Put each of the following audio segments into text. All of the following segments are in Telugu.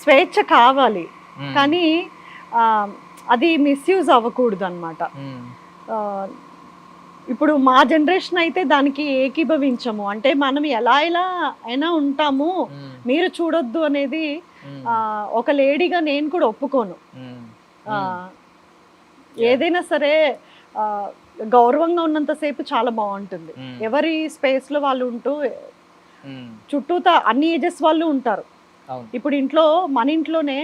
స్వేచ్ఛ కావాలి, మ్మ్. కానీ అది మిస్యూజ్ అవ్వకూడదు అనమాట. మ్మ్. ఇప్పుడు మా జనరేషన్ అయితే దానికి ఏకీభవించము, అంటే మనం ఎలా అయినా ఉంటాము, మ్మ్. మీరు చూడొద్దు అనేది మ్మ్. ఒక లేడీగా నేను కూడా ఒప్పుకోను. మ్మ్. ఆ, ఏదైనా సరే గౌరవంగా ఉన్నంతసేపు చాలా బాగుంటుంది. మ్మ్. ఎవరి స్పేస్లో వాళ్ళు ఉంటూ మ్మ్. చుట్టూతా అన్ని ఏజెస్ వాళ్ళు ఉంటారు. అవును. ఇప్పుడు ఇంట్లో మన ఇంట్లోనే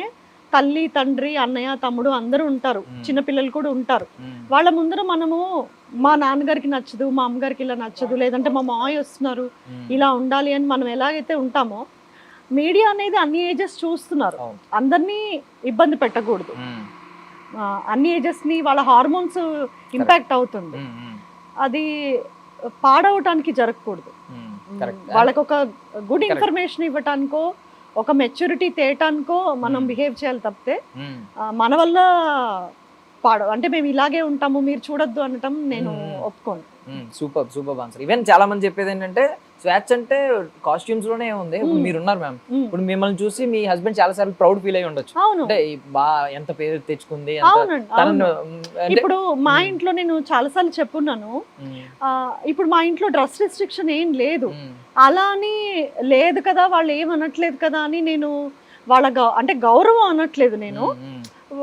తల్లి తండ్రి అన్నయ్య తమ్ముడు అందరూ ఉంటారు, చిన్నపిల్లలు కూడా ఉంటారు. మ్మ్. వాళ్ళ ముందర మనము మా నాన్నగారికి నచ్చదు, మా అమ్మగారికి ఇలా నచ్చదు, లేదంటే మా మావయ్య వస్తున్నారు మ్మ్. ఇలా ఉండాలి అని మనం ఎలాగైతే ఉంటామో, మీడియా అనేది అన్ని ఏజెస్ చూస్తున్నారు. అవును. అందరినీ ఇబ్బంది పెట్టకూడదు. మ్మ్. అన్ని ఏజెస్ని వాళ్ళ హార్మోన్స్ ఇంపాక్ట్ అవుతుంది, మ్మ్. మ్మ్. అది పాడవటానికి జరగకూడదు. మ్మ్. కరెక్ట్. వాళ్ళకి ఒక గుడ్ ఇన్ఫర్మేషన్ ఇవ్వటానికో ఒక మెచ్యూరిటీ తేటానికో మనం బిహేవ్ చేయాలి తప్పితే మ్మ్. మన వల్ల అంటే మేము ఇలాగే ఉంటాము మీరు చూడొద్దు అనటం నేను ఒప్పుకోను. Super super answer. ఈవెన్ చాలా మంది చెప్పేది ఏంటంటే స్వేచ్ఛ అంటే కాస్ట్యూమ్స్ లోనే ఉంది. ఇప్పుడు మీరు ఉన్నారు మ్యామ్, ఇప్పుడు మిమ్మల్ని చూసి మీ హస్బెండ్ చాలా సార్లు ప్రౌడ్ ఫీల్ అయి ఉండొచ్చు, అవును, అంటే ఎంత పేరు తెచ్చుకుంది, అవునండి, అవును. అంటే ఇప్పుడు మా ఇంట్లో నేను చాలాసార్లు చెప్పున్నాను, ఇప్పుడు మా ఇంట్లో డ్రెస్ రిస్ట్రిక్షన్ ఏం లేదు, అలా అని లేదు కదా వాళ్ళు ఏమనట్లేదు కదా అని నేను వాళ్ళ అంటే గౌరవం అనట్లేదు నేను,